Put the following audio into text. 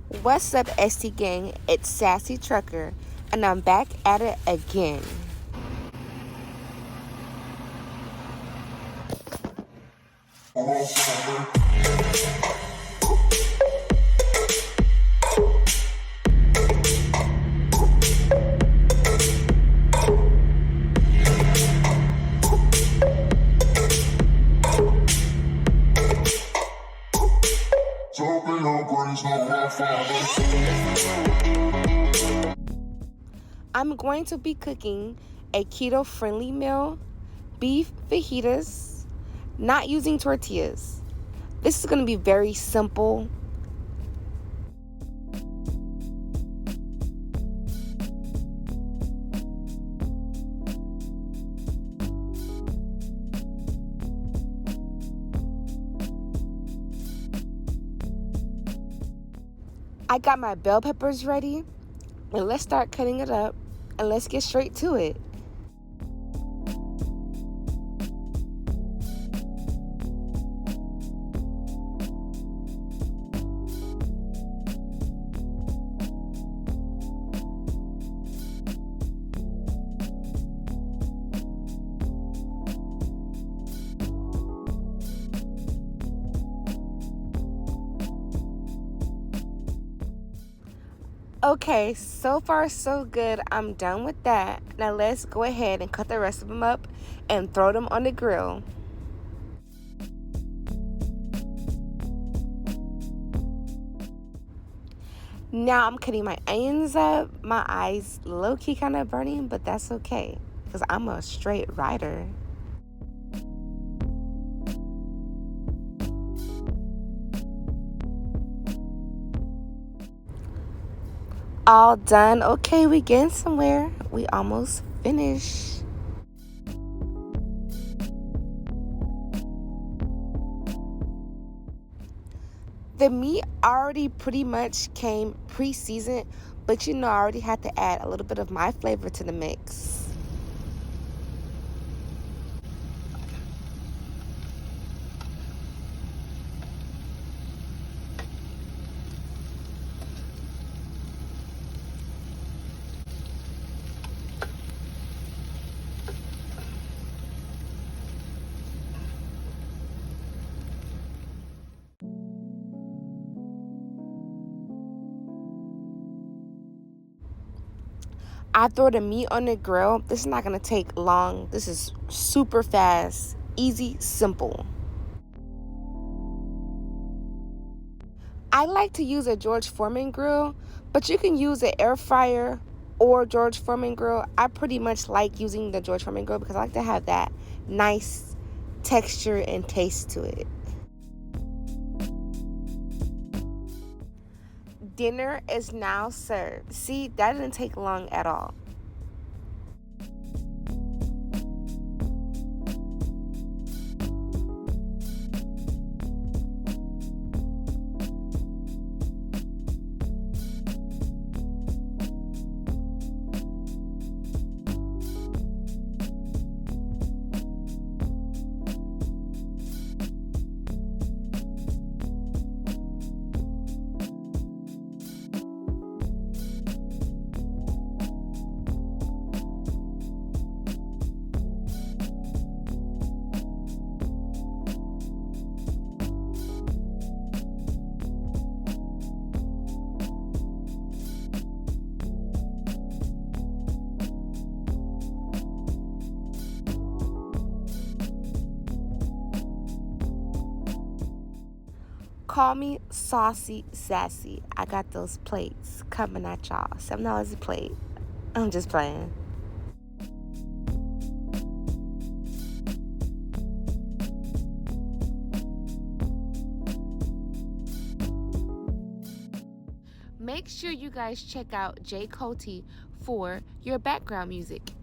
What's up, ST Gang? It's Sassy Trucker, and I'm back at it again. I'm going to be cooking a keto-friendly meal, beef fajitas, not using tortillas. This is going to be very simple. I got my bell peppers ready, and let's start cutting it up, and let's get straight to it. Okay, so far so good. I'm done with that. Now let's go ahead and cut the rest of them up and throw them on the grill. Now I'm cutting my onions up. My eyes low-key kind of burning, but that's okay because I'm a straight rider. All done. Okay, we getting somewhere. We almost finished. The meat already pretty much came pre-seasoned, but I already had to add a little bit of my flavor to the mix. I throw the meat on the grill. This is not going to take long. This is super fast, easy, simple. I like to use a George Foreman grill, but you can use an air fryer or George Foreman grill. I pretty much like using the George Foreman grill because I like to have that nice texture and taste to it. Dinner is now served. See, that didn't take long at all. Call me Saucy Sassy. I got those plates coming at y'all. $7 a plate. I'm just playing. Make sure you guys check out Cottie for your background music.